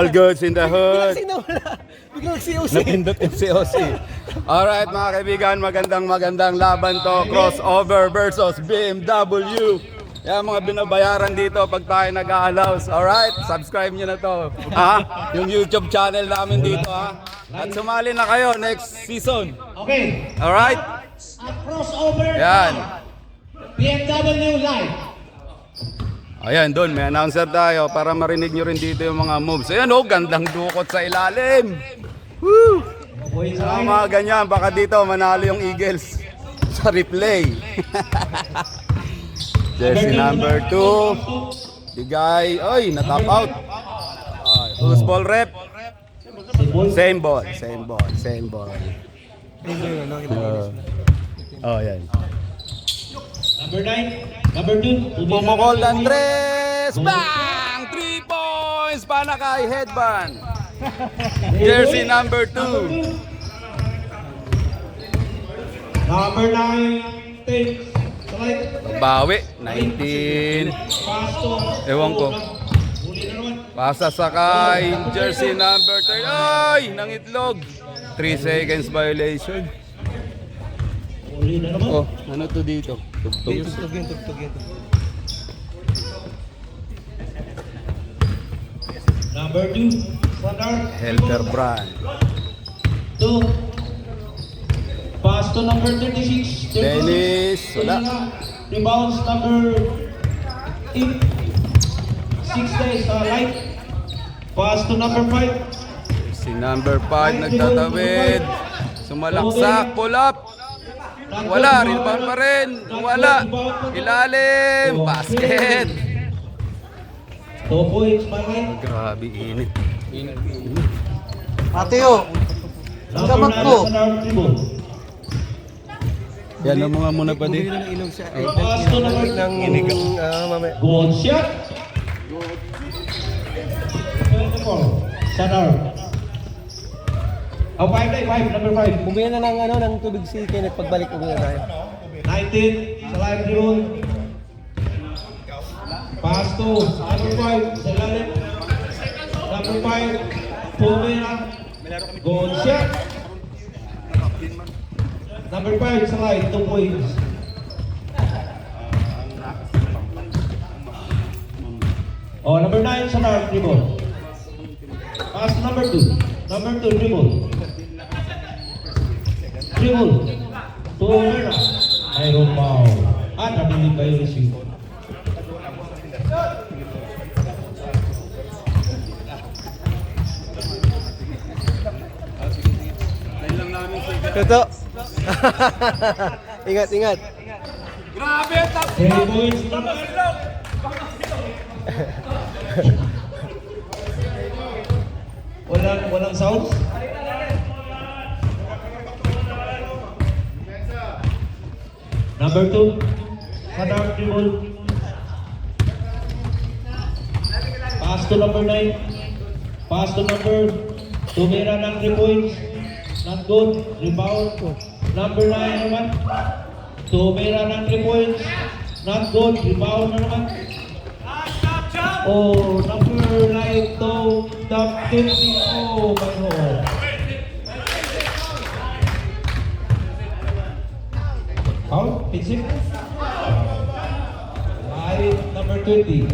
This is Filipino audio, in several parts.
All goods in the hood. Biglang COC. Napindot yung COC. Alright mga kaibigan, magandang laban to. Crossover versus BMW. Yan mga binabayaran dito pag tayo nag-a-allows. Alright, subscribe nyo na to. Ha? Yung YouTube channel namin dito ha. At sumali na kayo next season. Okay. Alright? At crossover. Yan. BMW Live. Ayan, doon may announcer tayo para marinig nyo rin dito yung mga moves. Ayan oh, gandang dukot sa ilalim. Woo! Mga ganyan, baka dito manalo yung Eagles sa replay. Jersey number 2. Bigay, oy, na-top out. Who's ball rep? Same ball. Oh, yan. Number 9. Number 2. Bumukol Andres! Bang! 3 points! Panakay headband. Jersey number 2. Number 9. Takes. Select. Bawi. 19. Pasto. Ewan ko. Huli na naman. Pasa sakay. Jersey number 3. Ay! Nangitlog. 3 seconds violation. Huli na naman. Oh, ano to dito? Tugtog. Tugtog yan. Number 2. Standard. Helter brand. 2. Pass to number 36. Dennis, wala. Rebounds number 8. 6 days. Light. Pass to number 5. Si number 5 nagtatawid. Sumalaksak. Pull up. Wala. Rebound pa rin. Wala. Ilalim. Basket. 2 points, Marlene. Grabe init. Ateo, gamat ko. Yan ang mga muna pa din. ng ilog siya. Pass to number Ng inigang. Mamaya. Good shot. 24. Sadar. Oh, 5 number 5. Bumili na ng tubig si Kenneth pagbalik uwi na tayo. 19. Sa live drone. Pass to number 5. Sa lalim. Number 5. Pumera. Good shot. Number 5 sa live. 2 points. Oh, number 9 sa dark dribble. Pass to number 2. Number 2 dribble. Dribble. Pumera. Mayroon foul. At nabiling kayo receive. Ito. Ingat. Grabe! 3 points. Walang sounds? Number 2. Sa dark dribble. Pass to number 9. Pass to number. Tumira ng 3 points. Not good. Rebound. Number 9 naman. Tumira ng 3 points. Not good. Rebound na naman. Oh, number 9 to top 50. Oh, my God. Foul? Pitching? Live number 20.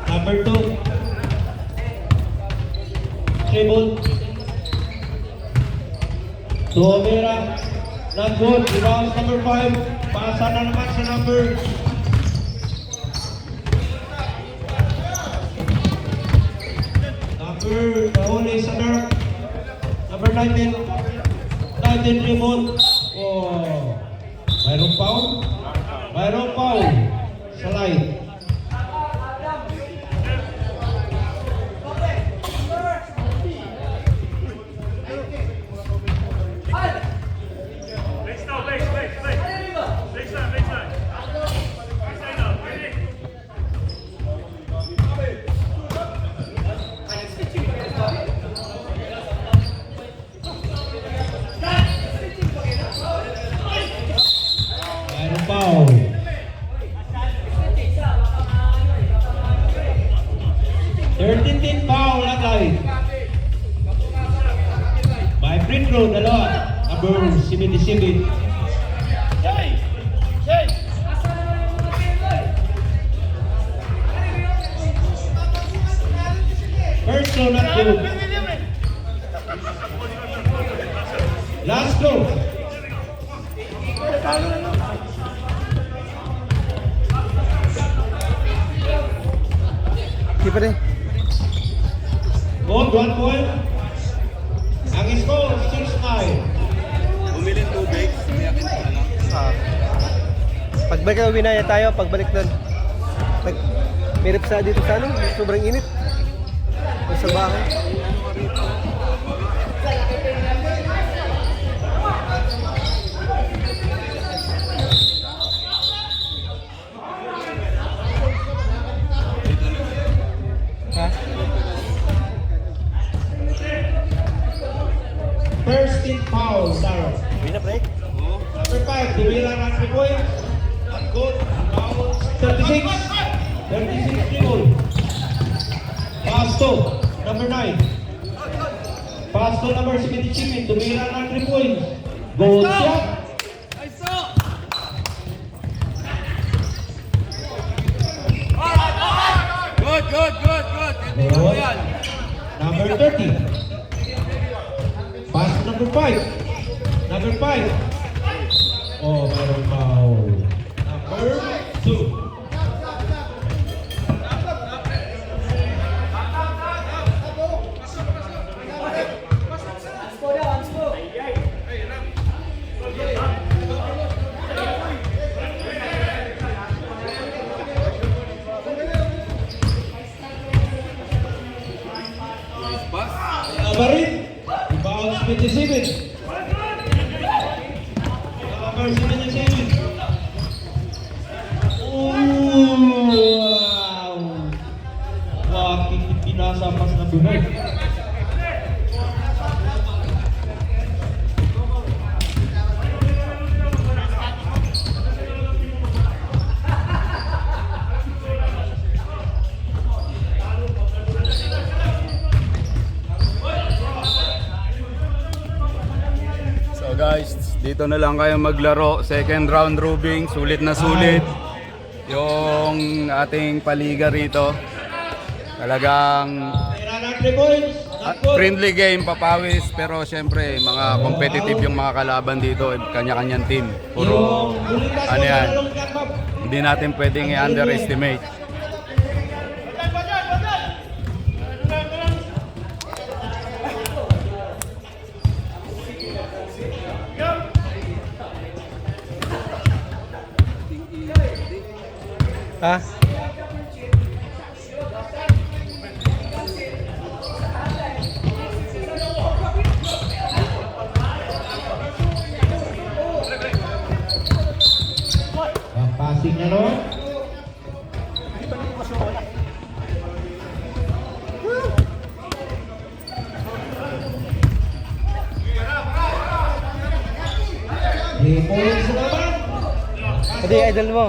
Number 2. Dribble. Tuomera. Not good. Rebound number 5. Pasa na naman sa number. Nahuli sa dark. Number 19. 19 dribble. Oh. Mayroong foul. Sa line. pwede. Good, 1 point. Ang score, 6-9. Bumilin tubig. Pagbalik na Winaya tayo, pagbalik nun. May ripsa dito sa ano, sobrang init. Sa bahay. Ha? First team foul, Sarah. Win na break? Number 5, Tumira ng 3 points. Ang good, foul, 36. 36 dribble. Pass to, number 9. Pass to number 77, Tumira ng 3 points. Goal shot. Good. Good. Number 30. Pass to number 5. Number 5. Oh, mayroong foul. Number 2. Barit, rebound 27. Number 77. Wow! Bakit pinasapas na buhay? So guys, dito na lang kayo maglaro. Second round Rubing, sulit na sulit. Yung ating paliga rito. Talagang Tira ng 3 points. Not good. friendly game, papawis. Pero syempre, mga competitive yung mga kalaban dito. Kanya-kanyang team. Puro, Yung bulitas ano mo, yan, mayroong cut-off. hindi natin pwedeng i-underestimate. Ha? Ang passing na no? Three points naman. Pwede idol mo.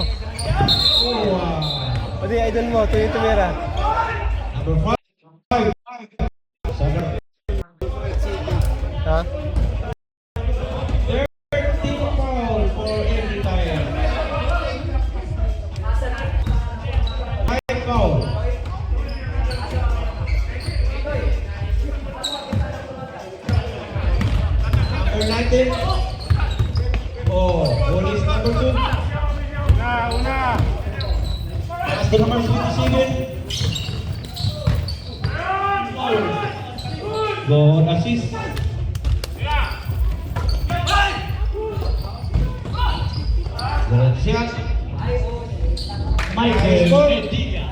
Wow. Pwede idol mo, Tuyo Tumira. Number 5. Ha? 13 foul for every tire. 5 foul. Number 19. Oh, goal is number 2. Pass to number 57. Goal assist. Good shot. Michael Medina.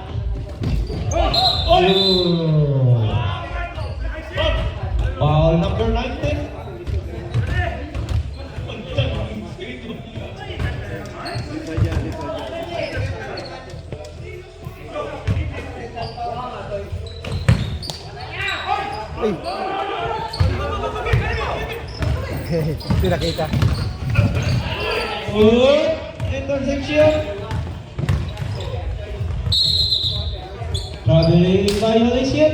Foul number 19. Ay! Hindi nakita. Good interception. Traveling violation.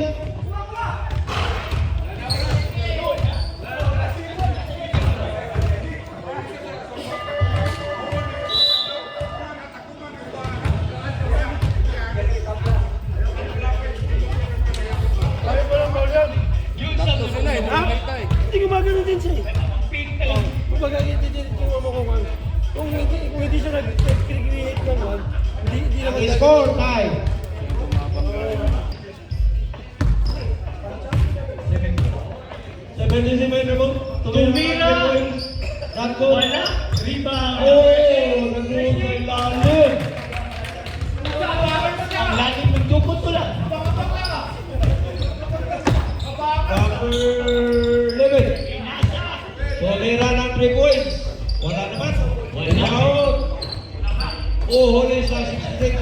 Hindi gumagano din siya eh. Kumbaga hindi din yung ano kung ano. Kung hindi siya nag-create ng one, hindi naman Score 9. 27 rebound. Tumira. Not good. Wala. Rebound. Oh, nag-roll kay lalim. Ang lalim ng dukot ko lang. Number 11. Tumira ng 3 points. Wala naman. Rebound. Oh, huli sa 66.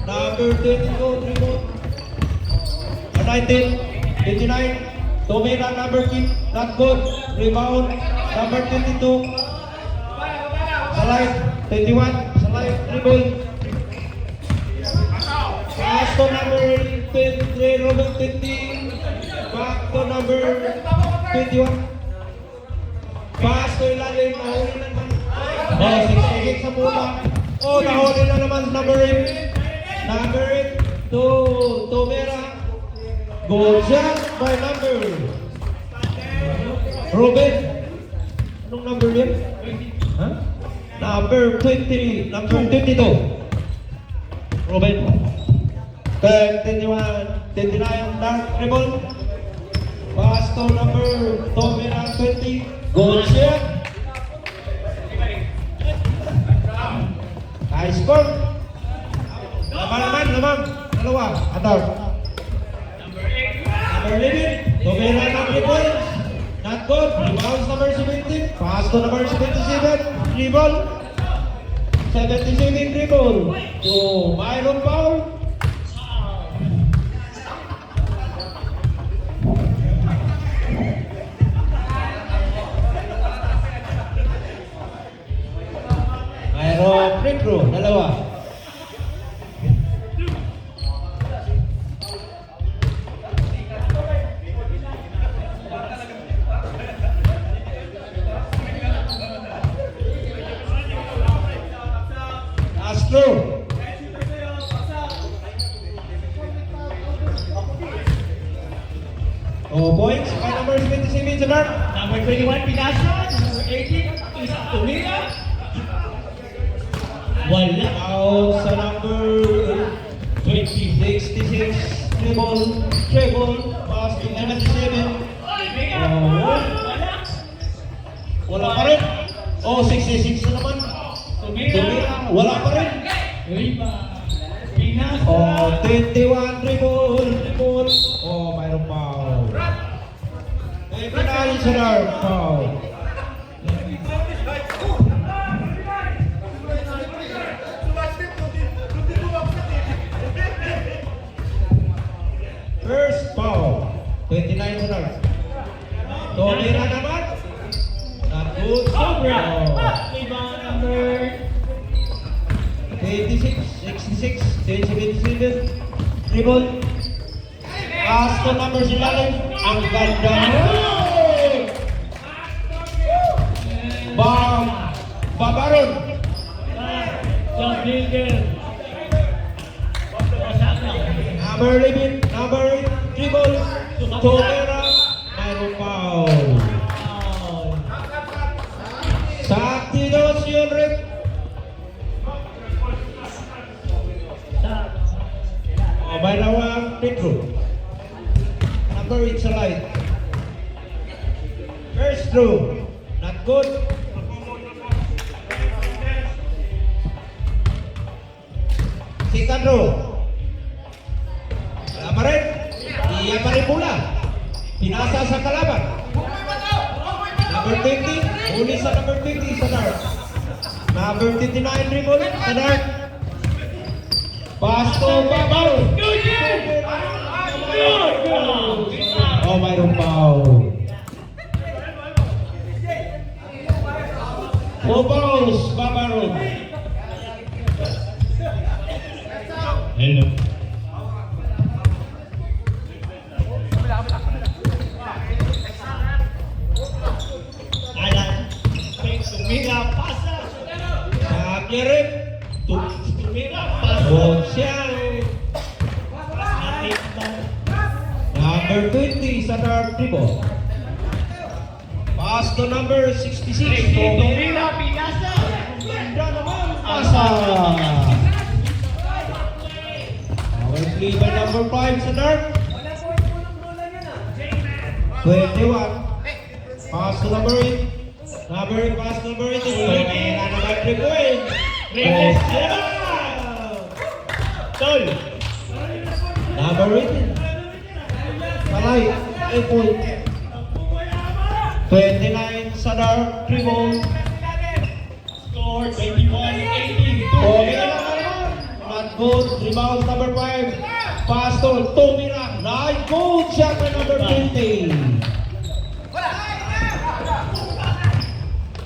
Number 22, rebound. 19, 29. Tumira number 15, not good. Rebound. Number 22. Salite, 21. Salite, rebound. Pass to number 23, Robert 20. Back to number 21. Pass to ilalim, nahuli na naman. Oh, 66 sa mula. Oh, nahuli na naman number 8. Number 8 to Tumira. Goal shot by number Ruben. Anong number yun? Huh? Number 20. Number 22. Ruben. 21, 29, dark ribbon. Pass to number Tumira 20. Goal shot. High score. Naman. Dalawa. Atar. Number 11. Tumira ng 3 points. Not good. Rebounds number 17. Pass to number 77. Dribble. 77 dribble. To Myron Paul. Myron free throw. Dalawa. Astro. Oh, points by number 27 sa dark. Number 21, Pinasa. Number 18, Isang Tumira. Wala. Out sa number 66. Treble. Pass to 77. Oh, wala pa rin. Oh, 66 na naman. Tumira. Wala pa rin. Rebound. Pinasa. Oh, 21 dribble. Oh, mayroong foul. May pinali sa dark. Foul. First foul. 29 sa dark. Tumira naman. Not good. Sobra. Oh. Rebound number 86, 66, 77, dribble. Pass to number si Lalim. Ang ganda. Babaron. John Dilger. Number 11, number 8, dribble. Tumira. Mayroong foul. Sakti dos yun rin. By Rawang Petro. Number 8 sa light. First throw. Not good. Second row. Wala pa rin. Iya pa rin pula. Pinasa sa kalaban. Number 20. Huli sa number 20 sa dark. Number 59 dribble sa dark. Pass to Babaw. Oh, mayroong foul. Four fouls, Babaron. Hello. Alan. Tumira pasa. Sakirip. Tumira pasa. Bosyal. Number 20 sa dark dribble. Pass to number 66. Tumira Pinasa. Ganda naman. Asa. Power play by number 5 sa dark. 21. Pass to number 8. Pass to number 8. Tumira naman 3 points. Reyes, Oh, Tol. number 18. Palay, 8 points. 29 Sadar, 3 ball. Score 21-18. Tumira naman. Not good. Rebound number 5. Pass to Tumira. Right good shot by number 20.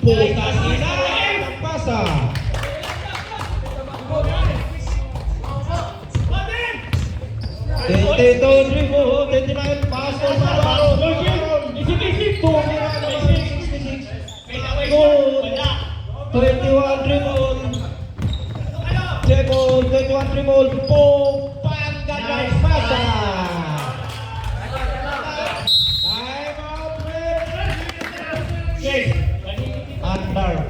Puta sila ng pasa. 22 dribble, 29 pass to Sabaro. Isip-isip. Tumira naman 66. Good. 21 dribble. Dribble, 21 dribble. Pagandang pasa. Time out, Red. Yes. Under.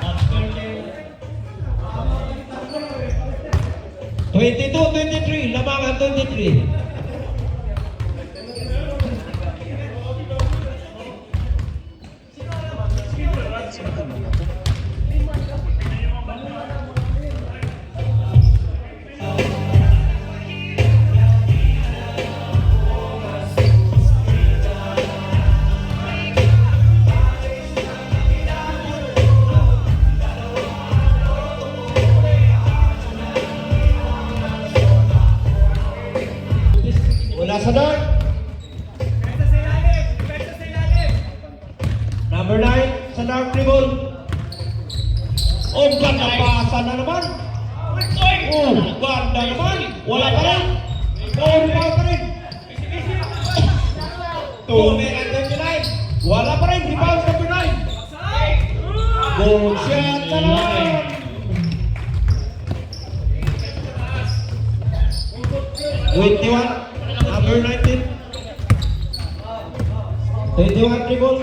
After 22-23, labangan 23. Mula sa dart. Number 9, sa dart dribble. Oh, ganda pasa na naman. Oh, ganda naman. Wala pa rin. Oh, rebound pa rin. Tumira 29. Wala pa rin. Rebound number 9. Good shot na naman. 21. Number 19. 21 dribble.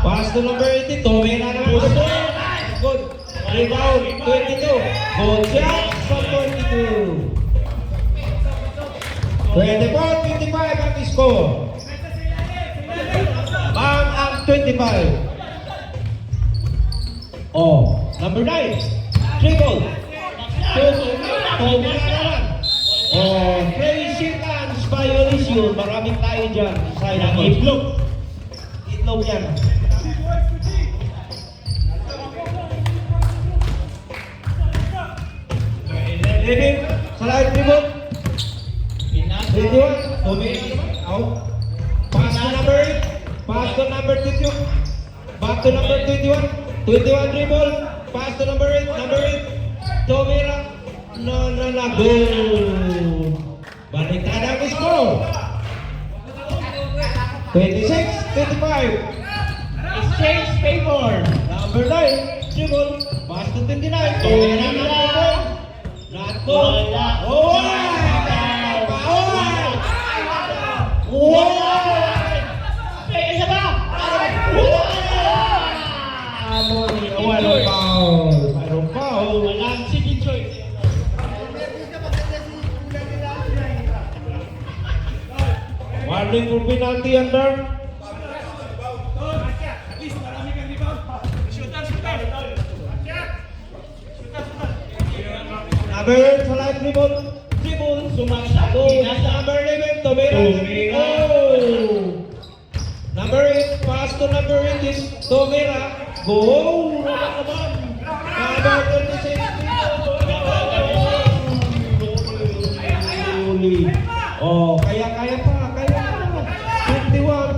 Pass to number 18. Tumira naman. Good. Rebound. 22. Good shot sa 22. 24-25 ang score. Bang ang 25. Oh, number 9. Dribble. Tumira naman. Oh, crazy hands violation. Maraming tayo dyan. Sayang itlog. Itlog yan. Living. Salahit dribble. 21. Tumira. Out. Pass to number 8. Pass to number 22. Back to number 21. 21 dribble. Pass to number 8. Number 8. Tumira. Goal. Baliktad ang score. 26-25. exchange favor. Number 9, dribble. Pass to 29. Tumira na naman. Not good. Wala. Oh! Isa ba? Walang foul. Walang foul. Walang second choice. Warning for penalty under. Number 8 sa live dribble. Dribble. Sumasako. Number 11, Tumira. Oh! Number 8, pass to number 8 is Tumira. Goal! Wala naman. Number 26. Oh, kaya pa.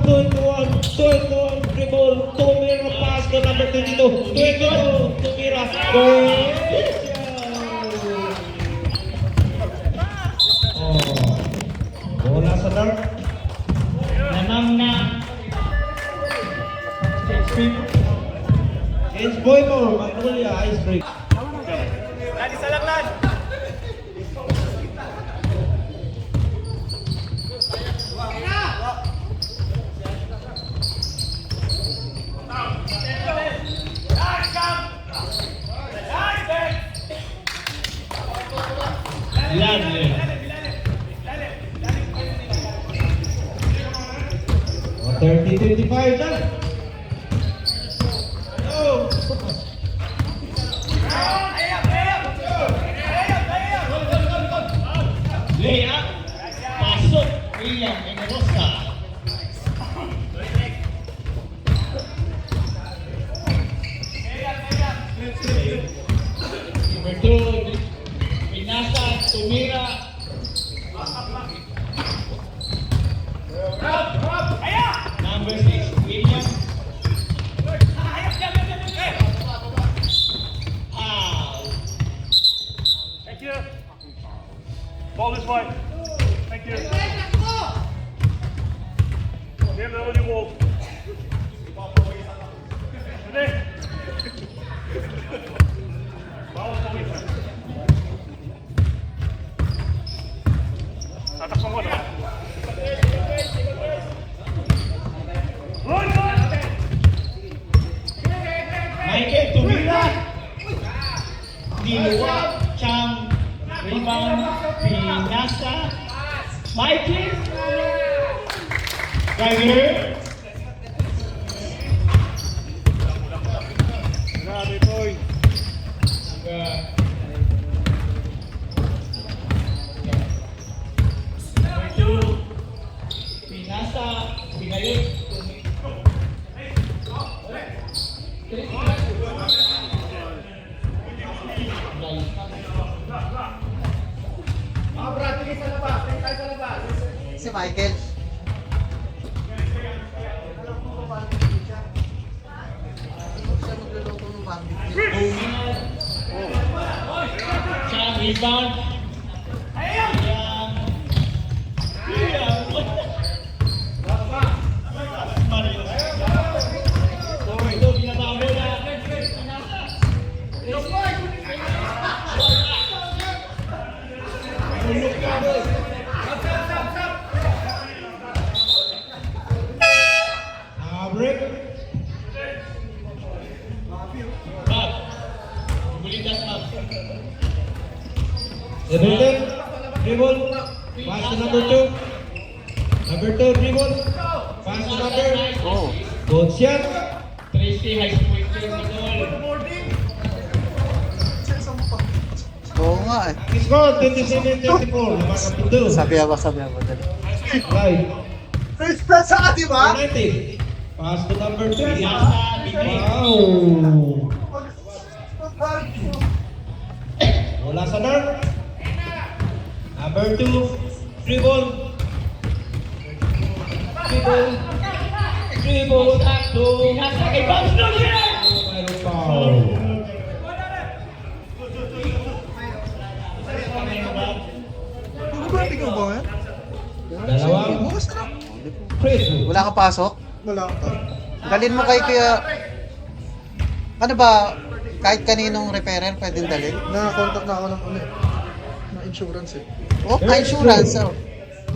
21, dribble. Tumira pass to number 22. 22, Tumira. Goal! Bola sa dart. Namang na. Change boy mo, Magnolia, ice break. Lovely. tayo dyan. Oh. Layup. Pasok. William Enrosa. Number 2, Pinasa, tumira. Number 6, William. Foul. Thank you. Ball this way. Thank you. Near the early wall. Ready? Ball is always there. Tatakpan mo na. Run, run! Michael tumira. Diluwa. Chang. Rebound. Pinasa. Michael. Driver. Grabe, boy. Number 2. Pinasa. Pinalik. Si Michael. Chang rebound. Ito, binabago na. Tulog ka, boy. Break. Bob. Bulitas, Bob. Number 10, dribble. Pass to number 2. Number 2, dribble. Pass to number. Oh. Good shot. Tracy, high school goal. Oo nga eh. Score 27-34. Napakapito. Sabi ako. Dali. Right. First class ka, di ba? United. Pass to number 3. Pinasa, Pinalik. Wow. Wala sa dark. Number 2, dribble. Dribble. Sakto. Pinasa kay Bob Snowden. Final foul. Ano ba tingin mo ba? Dalawang Bukas na. free throw. Wala ka pasok? Wala ka. Dalhin mo kay kuya. Ano ba? Kahit kaninong repairer pwedeng dalhin? Nakakontak na ako ng ano, ng insurance eh. Oh, insurance. Oh.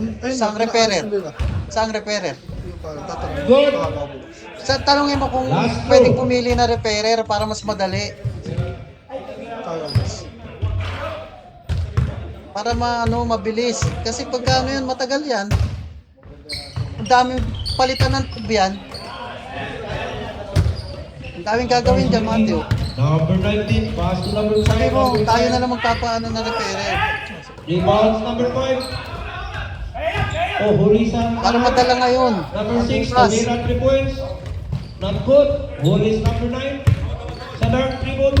Ayun, Saan repairer? nila. Saan repairer? Yung parang tatanungin. Good. Baka mabukas. Sa tanongin mo kung Last throw. pwedeng pumili na repairer para mas madali. Kaya mas. Para mabilis. Kasi pagka ano yun, matagal yan. Ang daming palitan ng tube yan. Ang daming gagawin dyan, Matthew. Number 19, pass to number 5. Sabi mo, tayo na lang magpapaano na repairer. Rebounds number 5. Oh, Hurisan. Para madala ngayon. Number 6, Plus. Tumira 3 points. Not good. Hulis number 9. Sa dark dribble.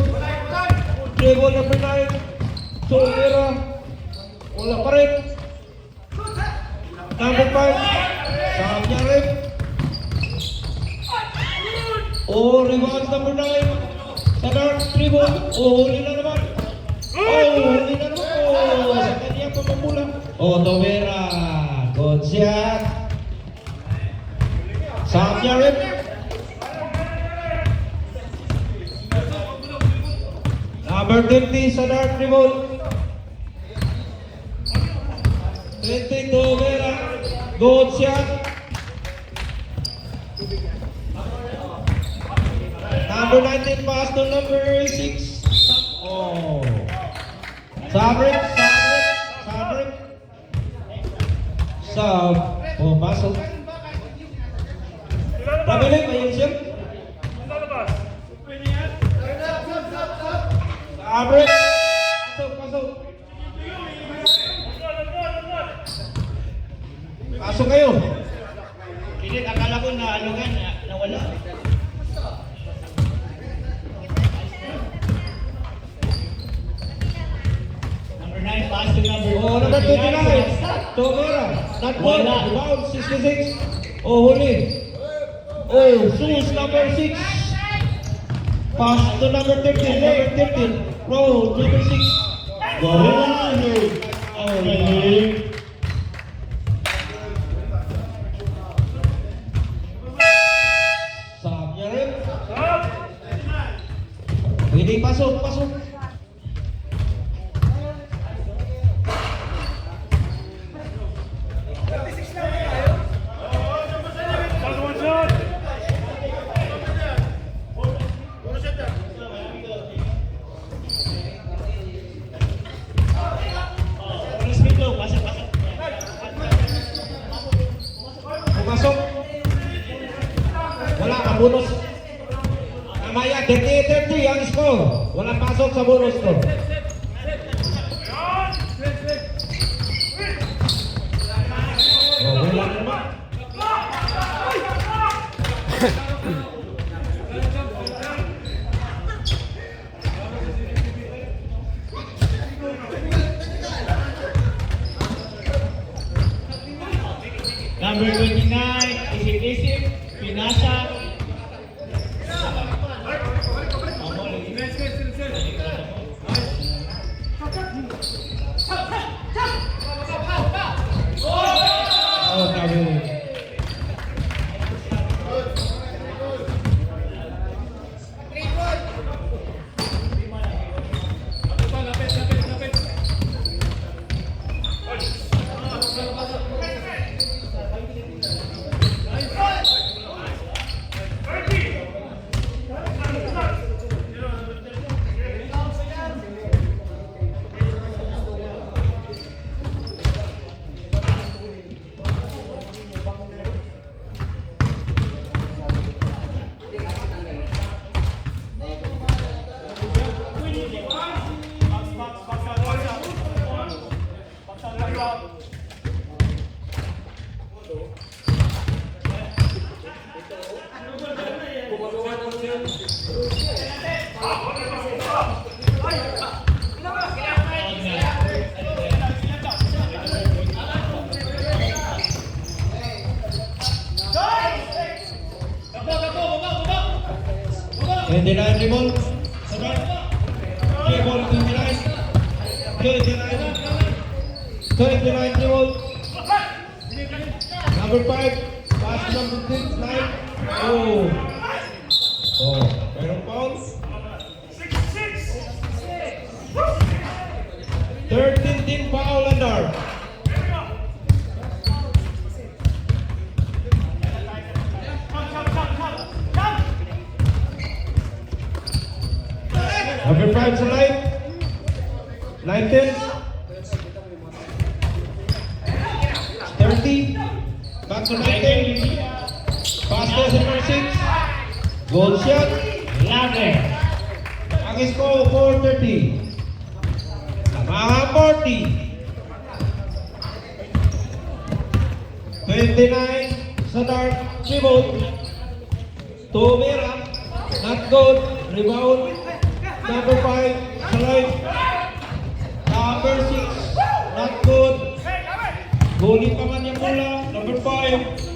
Dribble number 9. Tumira. Wala pa rin. Number 5. Sam Yarek. Oh, rebounds number 9. Sa dark dribble. Oh, huli na naman. Oh, huli na naman. Oh, sa kanya pamamula. Oh, Tumira. Good shot. Sam Yarek. Number 20 sa dark dribble. 20 Tumira. Good shot. Number 19 pass to number 6. Oh. Sabrik. Sub. Oh, pasok. Rabiling, ayun siya. Average. Pasok, pasok. Pasok kayo. Hindi, akala ko na ano nga, nawala. Number 9, pass to number Oh, number 29. Tomera. Not ball. Wala. Rebound, 66. Oh, huli. Oh, shoes, number 6. Pass to number 13. Number 13. Roll, number 6. Go. Oh, really? Sab niya rin. Pwede pasok, pasok. Last one shot. Respect ko, pasok, pasok. Pumasok. Wala ka bonus. Mamaya 30-30 ang score. Wala pasok sa bonus ko. Oh, wala naman. Number 29, Isip, Pinasa. Oh, tabi. And then I dribble. 29 dribble. Number 5. Pass number 6. 9. Oh. Oh. Mayroong foul. 13 team foul under. Number 5 sa line. 19. 30. Back to 19. Pass to number 6. Goal shot. Lave. Ang score 430. Mga 40. 29 sa dark. Dribble. Tomera. Not good. Rebound. Number 5 sa line. Number 6. Not good. Goalie pa man yung bola. Number 5.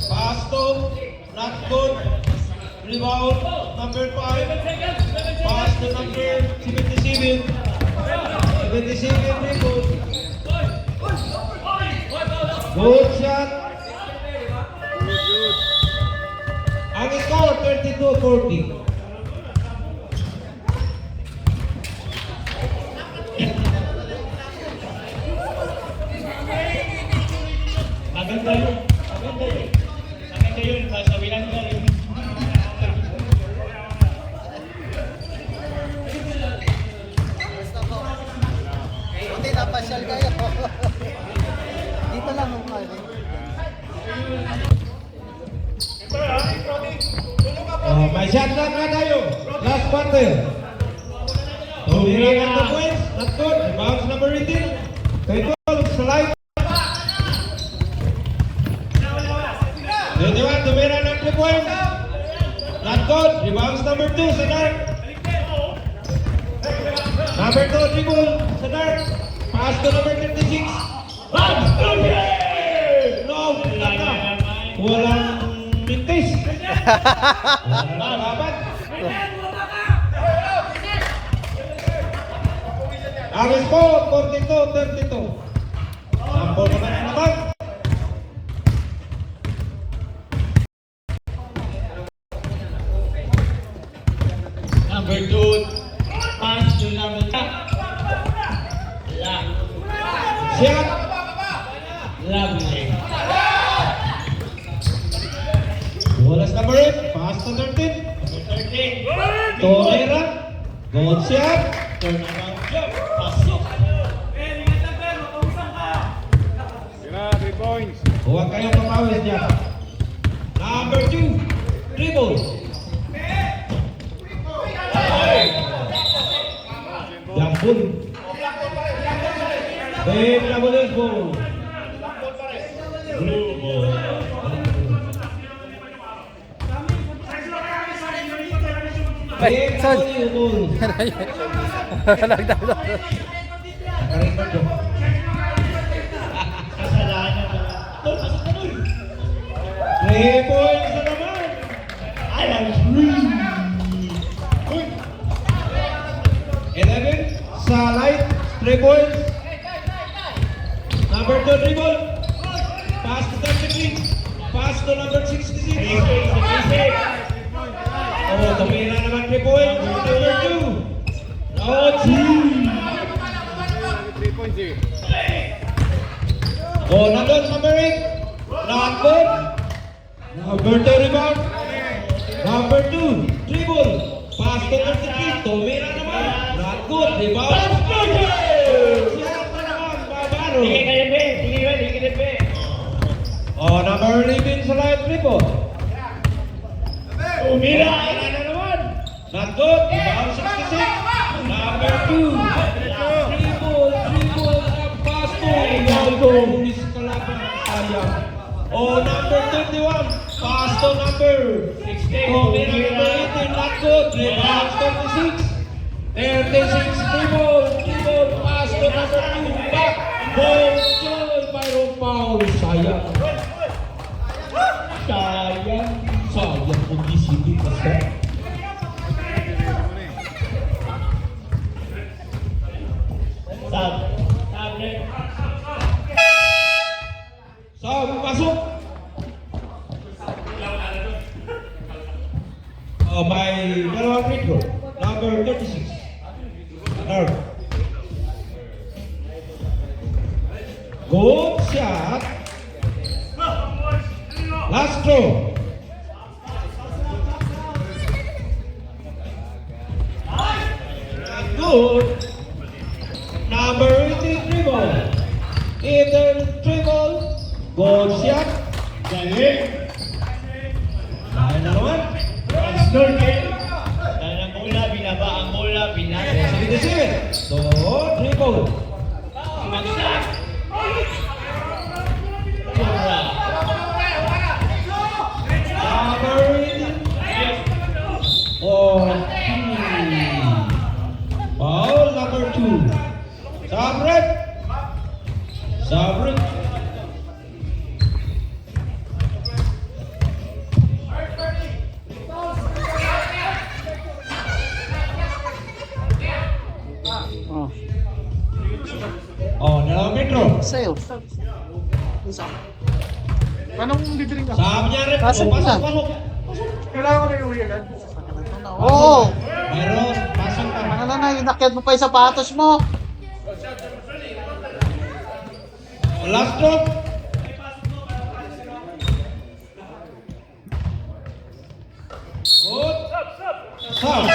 Pasto, not good. Rebound, number 5. Pass to number 77. 77 rebound. Good shot. Ang score 32-40. Maganda yun. Maganda yun. Maganda yun. Sabihan ko rin. Pasyal kayo. Dito lang ang kaya. May shot clock na tayo. Last quarter. Tumira ng 2 points. Not good. Rebounds number 18. Kay Paul, slide. 21, tumira ng 3 points. Not good. Rebounds number 2 sa dark. Number 2, dribble sa dark. Pass to number 36. No, walang mintis. Walang laban. Aris po, 42-32. Sampo naman ang naman. Number 2, pass to number 2. Shot. Lovely. Bolas number 8. Pass to 13. Number 13. Tumira. Good shot. Turnaround jump. Pasok. Sila, 3 points. Huwag kayong mamawis niya. Number 2. Dribble. Yampun. BMW ball. Blue ball. Ay, son. BMW ball. Nagdalo. Nakarecord yun. Kasalanan mo. Tol, pasok ka dun. 3 points na naman. I am free. 11 sa light, 3 points. Number 2 dribble. Pass to 33. Pass to number 66. Oh, tumira naman 3 points. Number 2. Oh, 2. 3 points eh. Oh, nandun number 8. Not good. Number 2 rebound. Number 2 dribble. Pass to 33. Tumira naman. Not good. Rebound. Siya pa naman. Barbaro. Sige kayo, be. Sige kayo, sige be. Oh, number 11 sa light dribble. Umira. Tumira na naman. Not good. Rebound 66. Number 2. Dribble. Pass to. Ronaldo. Miss kalaban. Sayang. Oh, number 21. Pass to number 16. Tumira number 18. Not good. Rebound 36. 36 dribble. Pass to number 2. Back. Ball. Joy. Mayroong foul. Sayang. Sayang kung disipin pa siya. Sab. Tablet. So, pasok. May dalawang free throw. Number 36. Nerve. Good shot. Last throw. Good. Number 18 dribble. Either dribble. Good shot. Galing. Dahil na naman. Snorkel. Dahil ang bola, binaba ang bola, binaba. Sige, sige. So, dribble. Sumagsak. Tura. Number 18. Oh, foul number 2. Sabret. Sabret. Oh, dalawang metro. Sa'yo. Anong bibiling ka? Sabi niya rin. Pasok Oh, na. pasok. Kailangan ko na yung agad. Oo. Mayroon. Pasok ka. Ano na, inakyat mo pa yung sapatos mo. Last drop. Good. Stop.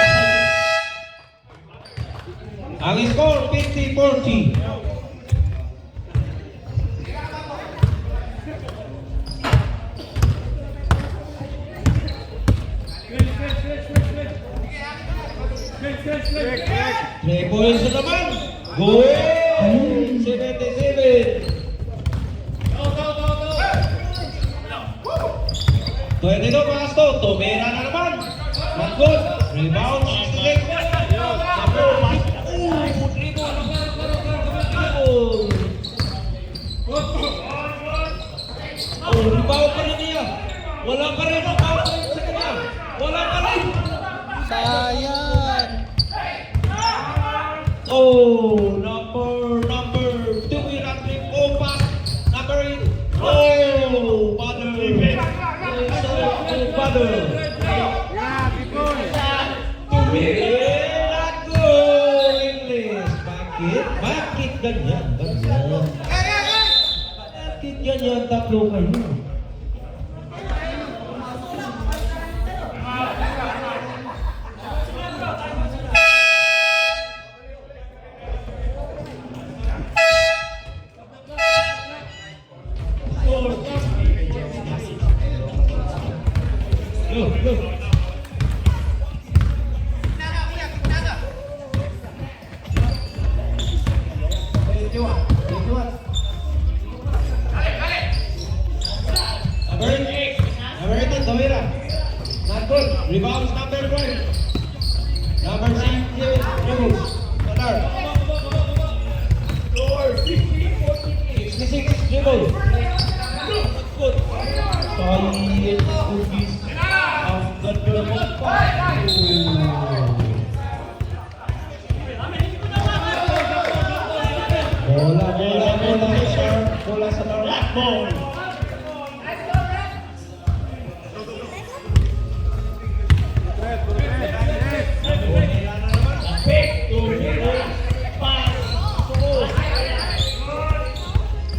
Ang score, 50-40. 3 points na naman. Goal! 77. 22 pasto. Tumira na naman. Not good. Rebound 66. Oh, rebound pa rin niya. Wala pa rin. Rebound pa rin sa kanya. Wala pa rin. Sayang. Oh, number 2 in that trip. Oh, pass. Number 8. Oh, Father. Father. Not good, English. Bakit ganyan? Bakit ganyan? Tatlo kayo. Go. Not good. Rebounds number 1. Number 6, dribbles. Tatar. 66, dribble. Not good. Solid cookies. Ang ganda mo pa. Bola. Sharp. Bola sa larang. Ball.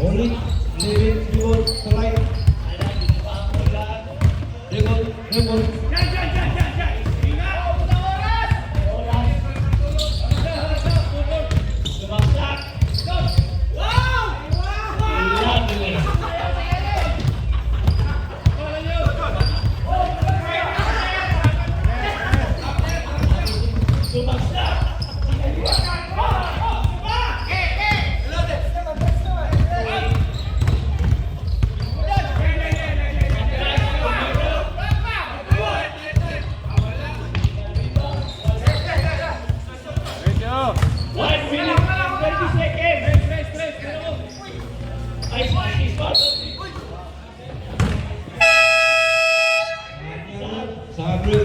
Only dribble, slide. Dribble. Sabre.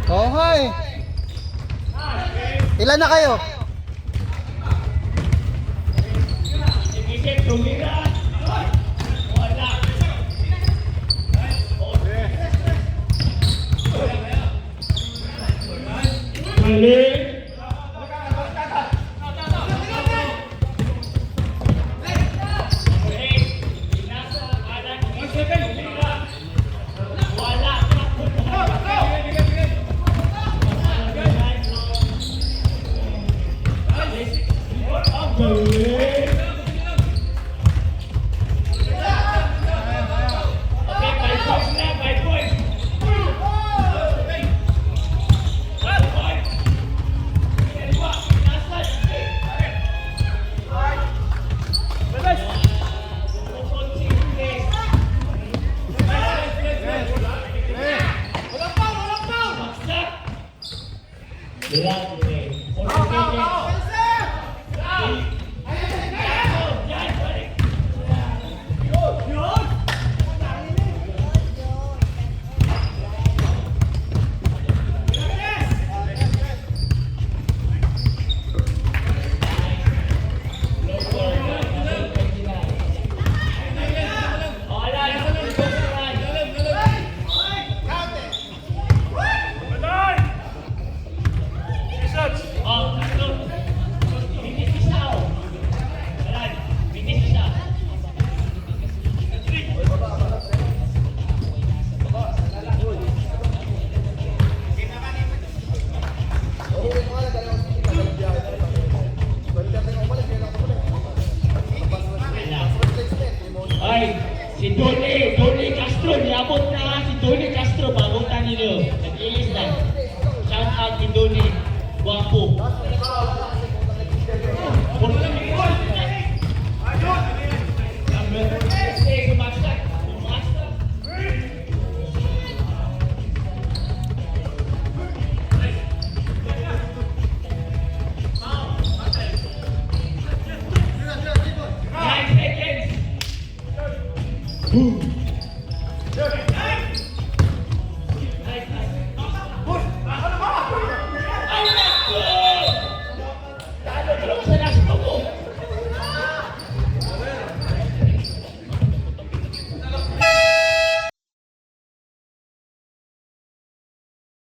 Okay. Ilan na kayo? Si Donnie Castro, niabot na si Donnie Castro, bagutan ninyo. Nag-ilis na. Shout out kay Donnie. Guwapo. Boom.